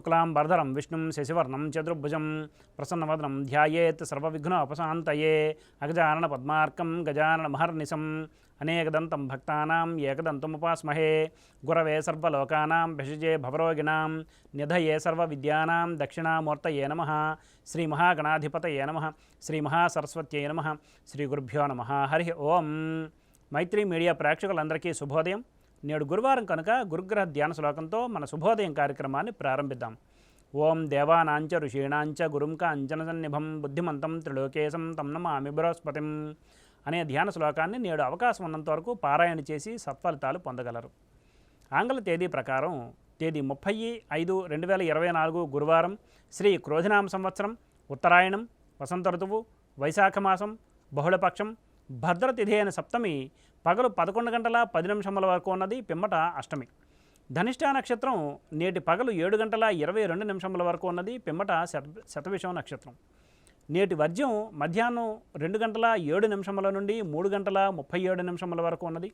శుక్లాంబరధరం విష్ణుం శశివర్ణం చతుర్భుజం ప్రసన్నవదనం ధ్యాయేత్ సర్వవిఘ్నోపశాంతయే అగజానన పద్మార్కం గజానన మహర్నిశం అనేకదంతం భక్తానాం ఏకదంతముపాస్మహే గురవే సర్వలోకానాం భిషజే భవరోగిణాం నిధయే సర్వవిద్యానాం దక్షిణామూర్తయే నమః శ్రీ మహాగణాధిపతయే నమః శ్రీ మహాసరస్వత్యై నమః శ్రీ గురుభ్యో నమః హరి ఓం. మైత్రి మీడియా ప్రేక్షకులందరికీ శుభోదయం. నేడు గురువారం కనుక గురుగ్రహ ధ్యాన శ్లోకంతో మన శుభోదయం కార్యక్రమాన్ని ప్రారంభిద్దాం. ఓం దేవానాంచ ఋషీణాంచ గురుం కాంచనసన్నిభం బుద్ధిమంతం త్రిలోకేశం తం నమామి బృహస్పతిం అనే ధ్యాన శ్లోకాన్ని నేడు అవకాశం ఉన్నంత వరకు పారాయణ చేసి సత్ఫలితాలు పొందగలరు. ఆంగ్ల తేదీ ప్రకారం తేదీ 30/5/2024 గురువారం, శ్రీ క్రోధినామ సంవత్సరం, ఉత్తరాయణం, వసంత ఋతువు, వైశాఖ మాసం, బహుళపక్షం, భద్రతిథి అయిన సప్తమి పగలు 11 గంటల 10 నిమిషముల వరకు ఉన్నది. పిమ్మట అష్టమి. ధనిష్ఠా నక్షత్రం నేటి పగలు 7 గంటల 22 నిమిషముల వరకు ఉన్నది. పిమ్మట శతవిషం నక్షత్రం. నేటి వర్జ్యం మధ్యాహ్నం 2 గంటల 7 నిమిషముల నుండి 3 గంటల 37 నిమిషముల వరకు ఉన్నది.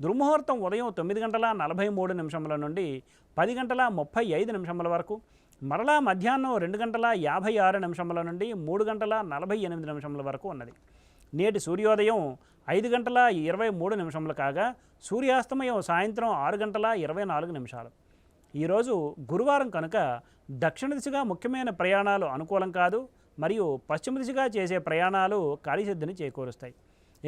దుర్ముహూర్తం ఉదయం 9 గంటల 43 నిమిషముల నుండి 10 గంటల 35 నిమిషముల వరకు, మరలా మధ్యాహ్నం 2 గంటల 56 నిమిషముల నుండి 3 గంటల 48 నిమిషముల వరకు ఉన్నది. నేటి సూర్యోదయం 5 గంటల 23 నిమిషములు కాగా సూర్యాస్తమయం సాయంత్రం 6 గంటల 24 నిమిషాలు. ఈరోజు గురువారం కనుక దక్షిణ దిశగా ముఖ్యమైన ప్రయాణాలు అనుకూలం కాదు, మరియు పశ్చిమ దిశగా చేసే ప్రయాణాలు కార్యసిద్ధిని చేకూరుస్తాయి.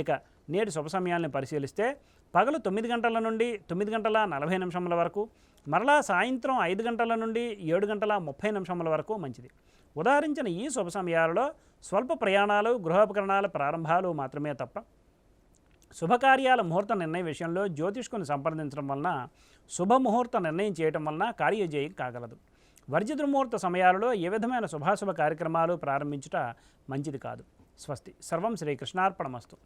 ఇక నేటి శుభ సమయాన్ని పరిశీలిస్తే పగలు 9 గంటల నుండి 9 గంటల 40 నిమిషముల వరకు, మరలా సాయంత్రం 5 గంటల నుండి 7 గంటల 30 నిమిషముల వరకు మంచిది. ఉదాహరించిన ఈ శుభ సమయాలలో స్వల్ప ప్రయాణాలు, గృహోపకరణాల ప్రారంభాలు మాత్రమే తప్ప శుభకార్యాల ముహూర్త నిర్ణయం విషయంలో జ్యోతిష్కుని సంప్రదించడం వలన శుభముహూర్త నిర్ణయం చేయటం వలన కార్యజయం కాగలదు. వర్జిత ముహూర్త సమయాలలో ఏ విధమైన శుభాశుభ కార్యక్రమాలు ప్రారంభించుట మంచిది కాదు. స్వస్తి. సర్వం శ్రీకృష్ణార్పణమస్తు.